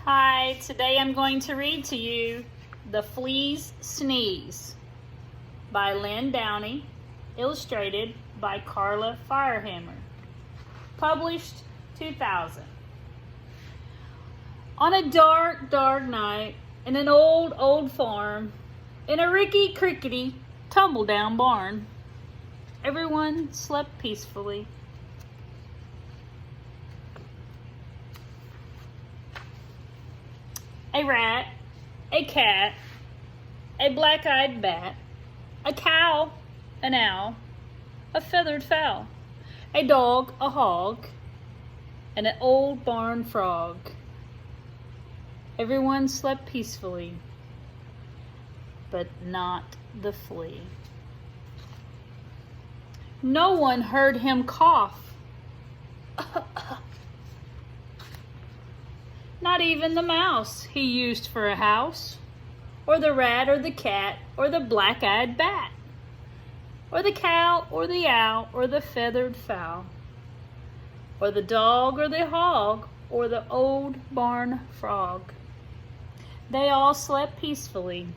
Hi, today I'm going to read to you The Flea's Sneeze by Lynn Downey, illustrated by Carla Firehammer, published 2000. On a dark, dark night in an old farm, in a rickety-crickety, tumble-down barn, everyone slept peacefully. A rat, a cat, a black-eyed bat, a cow, an owl, a feathered fowl, a dog, a hog, and an old barn frog. Everyone slept peacefully, but not the flea. No one heard him cough. Not even the mouse he used for a house, or the rat or the cat or the black-eyed bat, or the cow or the owl or the feathered fowl, or the dog or the hog or the old barn frog. They all slept peacefully,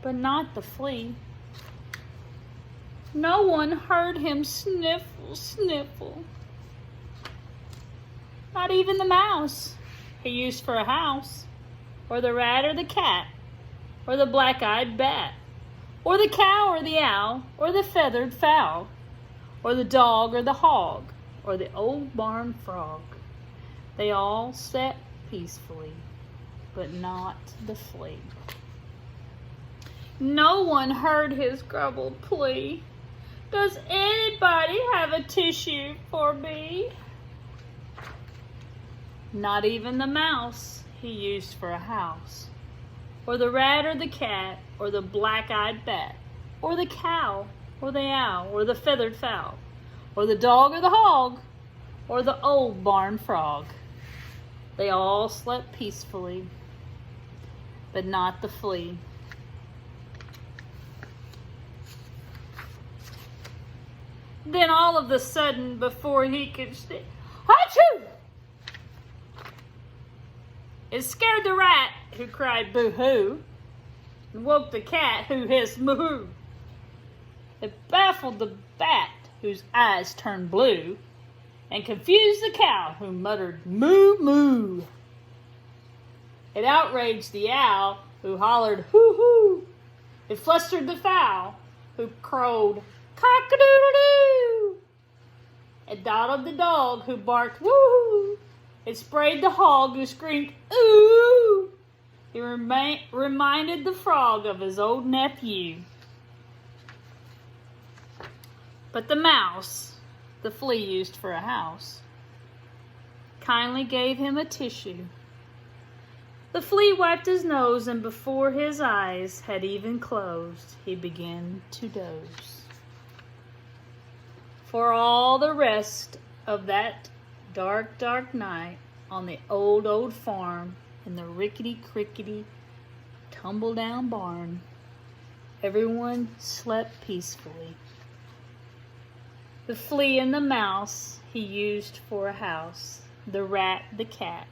but not the flea. No one heard him sniffle, sniffle. Not even the mouse he used for a house, or the rat or the cat, or the black-eyed bat, or the cow or the owl, or the feathered fowl, or the dog or the hog, or the old barn frog. They all sat peacefully, but not the flea. No one heard his grumbled plea. Does anybody have a tissue for me? Not even the mouse he used for a house, or the rat or the cat, or the black-eyed bat, or the cow, or the owl, or the feathered fowl, or the dog or the hog, or the old barn frog. They all slept peacefully, but not the flea. Then all of a sudden, before he could say, "Achoo!" It scared the rat, who cried boo-hoo, and woke the cat, who hissed moo-hoo. It baffled the bat, whose eyes turned blue, and confused the cow, who muttered moo-moo. It outraged the owl, who hollered hoo-hoo. It flustered the fowl, who crowed cock-a-doodle-doo. It dawdled the dog, who barked woo-hoo. It sprayed the hog, who screamed, ooh! He reminded the frog of his old nephew. But the mouse, the flea used for a house, kindly gave him a tissue. The flea wiped his nose, and before his eyes had even closed, he began to doze. For all the rest of that dark, dark night on the old farm in the rickety-crickety, tumble-down barn, everyone slept peacefully. The flea and the mouse he used for a house, the rat, the cat,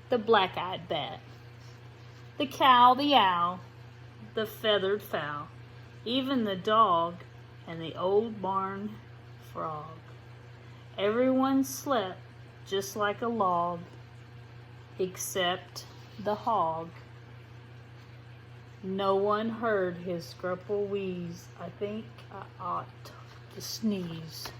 the black-eyed bat, the cow, the owl, the feathered fowl, even the dog and the old barn frog. Everyone slept just like a log, except the hog. No one heard his scruffle wheeze. I think I ought to sneeze.